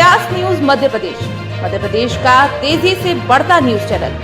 व्यास news Madhya Pradesh का तेजी से बढ़ता न्यूज चैनल।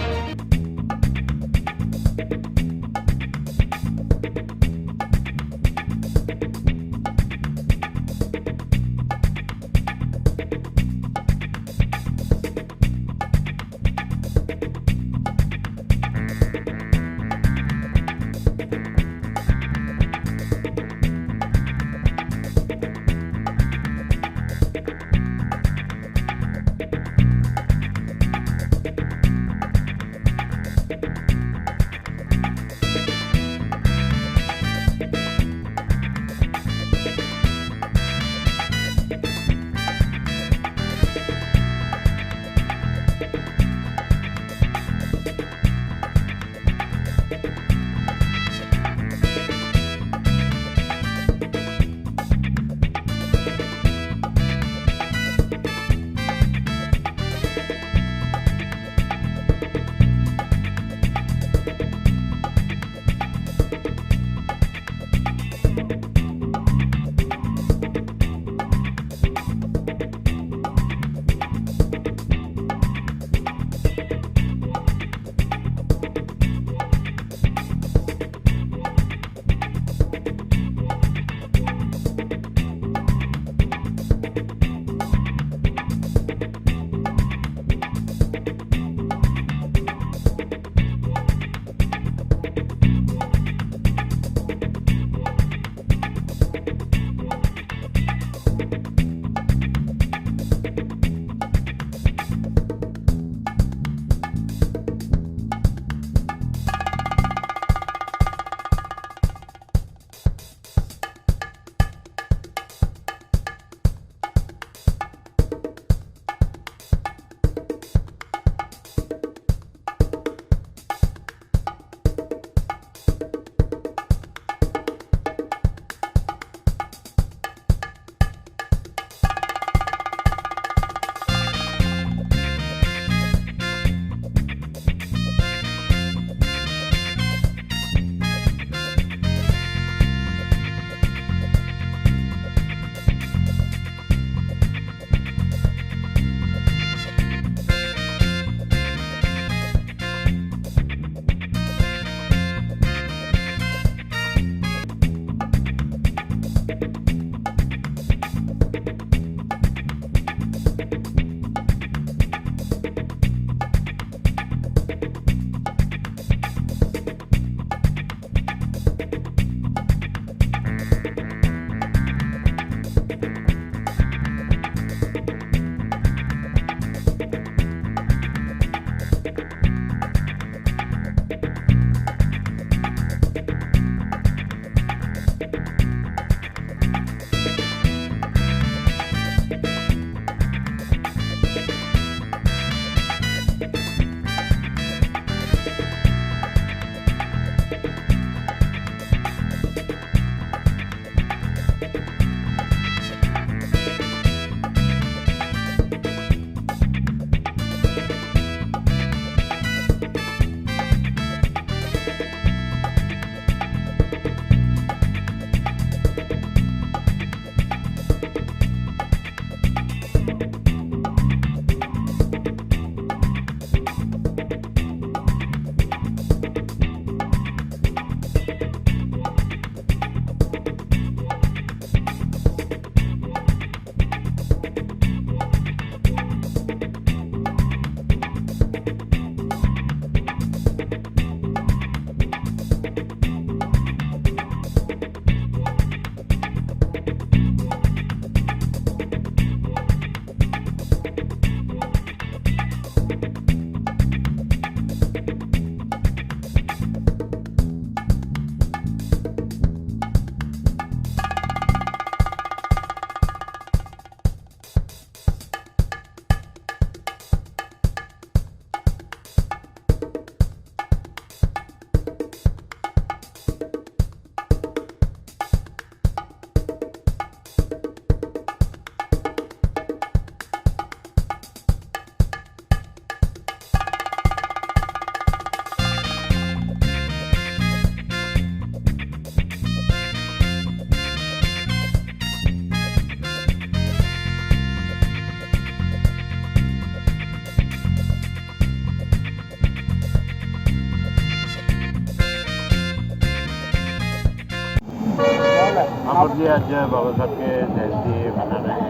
आप जी आज बाबा साहब के जयंती मना रहे हैं।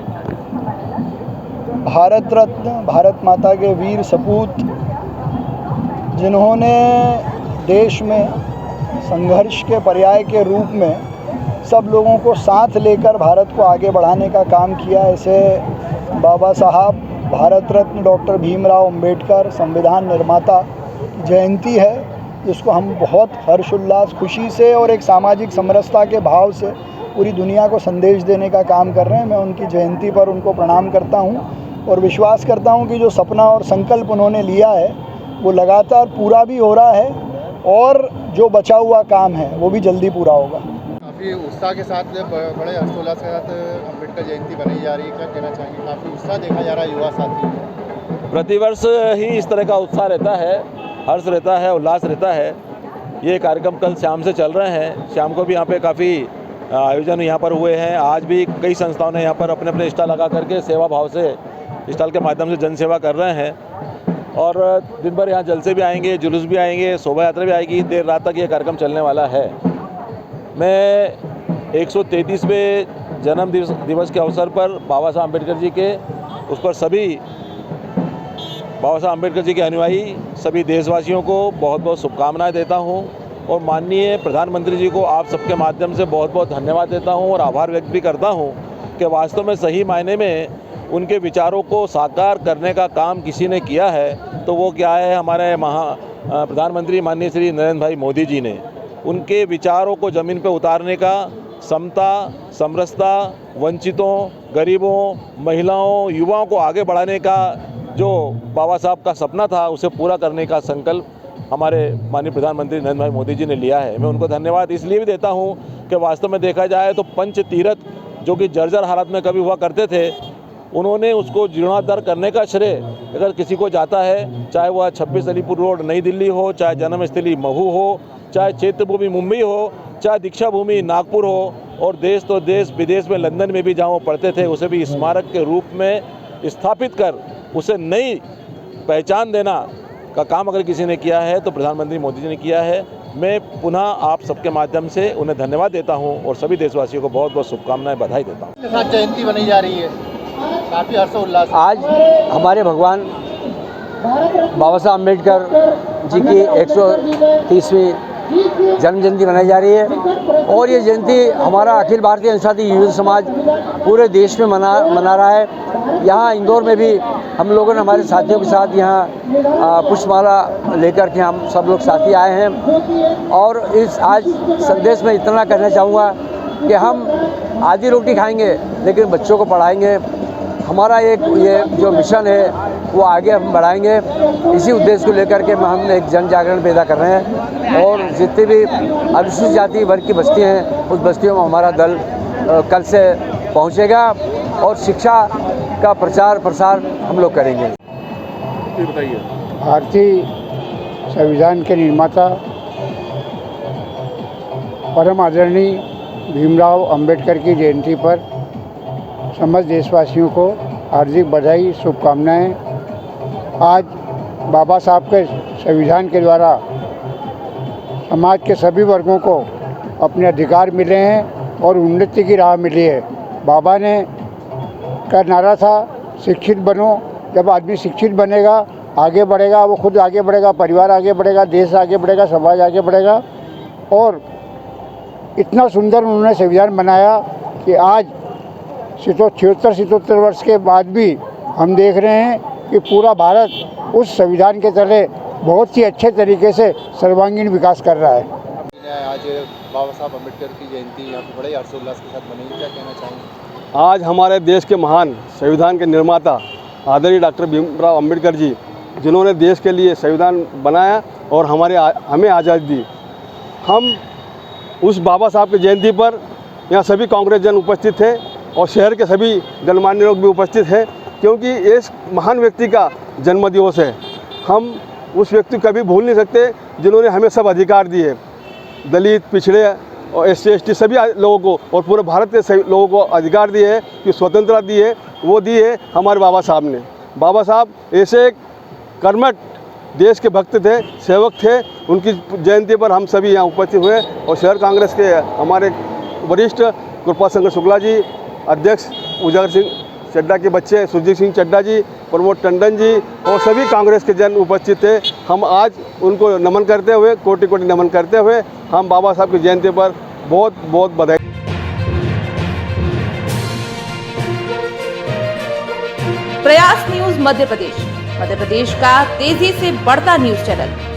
भारत रत्न भारत माता के वीर सपूत जिन्होंने देश में संघर्ष के पर्याय के रूप में सब लोगों को साथ लेकर भारत को आगे बढ़ाने का काम किया, ऐसे बाबा साहब भारत रत्न डॉक्टर भीमराव अंबेडकर संविधान निर्माता की जयंती है, जिसको हम बहुत हर्षोल्लास खुशी से और एक सामाजिक समरसता के भाव से पूरी दुनिया को संदेश देने का काम कर रहे हैं। मैं उनकी जयंती पर उनको प्रणाम करता हूं और विश्वास करता हूं कि जो सपना और संकल्प उन्होंने लिया है वो लगातार पूरा भी हो रहा है और जो बचा हुआ काम है वो भी जल्दी पूरा होगा। काफ़ी उत्साह के साथ बड़े हर्षोल्लास के साथ अम्बेडकर जयंती बनाई जा रही है, क्या कहना चाहेंगे? काफ़ी उत्साह देखा जा रहा है युवा साथी में। प्रतिवर्ष ही इस तरह का उत्साह रहता है, हर्ष रहता है, उल्लास रहता है। ये कार्यक्रम कल शाम से चल रहे हैं, शाम को भी यहाँ पे काफ़ी आयोजन यहाँ पर हुए हैं। आज भी कई संस्थाओं ने यहाँ पर अपने अपने स्टॉल लगा करके सेवा भाव से स्टॉल के माध्यम से जन सेवा कर रहे हैं और दिन भर यहाँ जलसे भी आएंगे, जुलूस भी आएंगे, शोभा यात्रा भी आएगी। देर रात तक ये कार्यक्रम चलने वाला है। मैं 133वें जन्म दिवस के अवसर पर बाबा साहब अम्बेडकर जी के उस पर सभी बाबा साहब अम्बेडकर जी के अनुयायी सभी देशवासियों को बहुत बहुत शुभकामनाएं देता हूं और माननीय प्रधानमंत्री जी को आप सबके माध्यम से बहुत बहुत धन्यवाद देता हूं और आभार व्यक्त भी करता हूं कि वास्तव में सही मायने में उनके विचारों को साकार करने का काम किसी ने किया है तो वो क्या है, हमारे प्रधानमंत्री माननीय श्री नरेंद्र भाई मोदी जी ने उनके विचारों को ज़मीन पर उतारने का, समता, समरसता, वंचितों, गरीबों, महिलाओं, युवाओं को आगे बढ़ाने का जो बाबा साहब का सपना था उसे पूरा करने का संकल्प हमारे माननीय प्रधानमंत्री नरेंद्र भाई मोदी जी ने लिया है। मैं उनको धन्यवाद इसलिए भी देता हूं कि वास्तव में देखा जाए तो पंच तीर्थ जो कि जर्जर हालत में कभी हुआ करते थे, उन्होंने उसको जीर्णोद्धार करने का श्रेय अगर किसी को जाता है, चाहे वह 26 अलीपुर रोड नई दिल्ली हो, चाहे जन्मस्थली महू हो, चाहे चैत्यभूमि मुंबई हो, चाहे दीक्षा भूमि नागपुर हो और देश तो देश विदेश में लंदन में भी जहाँ वो पढ़ते थे उसे भी स्मारक के रूप में स्थापित कर उसे नई पहचान देना का काम अगर किसी ने किया है तो प्रधानमंत्री मोदी जी ने किया है। मैं पुनः आप सबके माध्यम से उन्हें धन्यवाद देता हूं और सभी देशवासियों को बहुत बहुत शुभकामनाएं, बधाई देता हूं। साथ जयंती बनाई जा रही है, काफ़ी हर्षोल्लास। आज हमारे भगवान बाबा साहब अम्बेडकर जी की 130वीं जन्म जयंती मनाई जा रही है और ये जयंती हमारा अखिल भारतीय अनुसूचित युवक समाज पूरे देश में मना रहा है। यहाँ इंदौर में भी हम लोगों ने हमारे साथियों के साथ यहाँ पुष्पमाला लेकर के हम सब लोग साथी आए हैं और इस आज संदेश में इतना कहना चाहूँगा कि हम आधी रोटी खाएंगे लेकिन बच्चों को पढ़ाएंगे। हमारा एक ये जो मिशन है वो आगे हम बढ़ाएंगे। इसी उद्देश्य को लेकर के हम एक जन जागरण पैदा कर रहे हैं और जितनी भी अनुसूचित जाति वर्ग की बस्तियाँ हैं उस बस्तियों में हमारा दल कल से पहुंचेगा और शिक्षा का प्रचार प्रसार हम लोग करेंगे। बताइए। भारतीय संविधान के निर्माता परम आदरणीय भीमराव अंबेडकर की जयंती पर समस्त देशवासियों को हार्दिक बधाई, शुभकामनाएं। आज बाबा साहब के संविधान के द्वारा समाज के सभी वर्गों को अपने अधिकार मिले हैं और उन्नति की राह मिली है। बाबा ने का नारा था शिक्षित बनो। जब आदमी शिक्षित बनेगा, आगे बढ़ेगा, वो खुद आगे बढ़ेगा, परिवार आगे बढ़ेगा, देश आगे बढ़ेगा, समाज आगे बढ़ेगा। और इतना सुंदर उन्होंने संविधान बनाया कि आज 76 वर्ष के बाद भी हम देख रहे हैं कि पूरा भारत उस संविधान के तले बहुत ही अच्छे तरीके से सर्वांगीण विकास कर रहा है। आज बाबा साहब अम्बेडकर की जयंती यहाँ पर बड़े हर्षोल्लास के साथ मनाई, क्या कहना चाहेंगे? आज हमारे देश के महान संविधान के निर्माता आदरणीय डॉक्टर भीमराव अंबेडकर जी, जिन्होंने देश के लिए संविधान बनाया और हमें आज़ादी दी, हम उस बाबा साहब की जयंती पर यहाँ सभी कांग्रेस जन उपस्थित थे और शहर के सभी गणमान्य लोग भी उपस्थित हैं, क्योंकि इस महान व्यक्ति का जन्मदिवस है। हम उस व्यक्ति को कभी भूल नहीं सकते जिन्होंने हमें सब अधिकार दिए, दलित, पिछड़े और SC ST सभी लोगों को और पूरे भारत के सभी लोगों को अधिकार दिए है कि स्वतंत्रता दी है, वो दी है हमारे बाबा साहब ने। बाबा साहब ऐसे एक कर्मठ देश के भक्त थे, सेवक थे। उनकी जयंती पर हम सभी यहाँ उपस्थित हुए और शहर कांग्रेस के हमारे वरिष्ठ कृपा शंकर शुक्ला जी, अध्यक्ष उजागर सिंह चड्डा के बच्चे सुरजीत सिंह चड्डा जी, प्रमोद टंडन जी और सभी कांग्रेस के जन उपस्थित थे। हम आज उनको नमन करते हुए, कोटि कोटि नमन करते हुए, हम बाबा साहब की जयंती पर बहुत बहुत बधाई। प्रयास न्यूज मध्य प्रदेश का तेजी से बढ़ता न्यूज चैनल।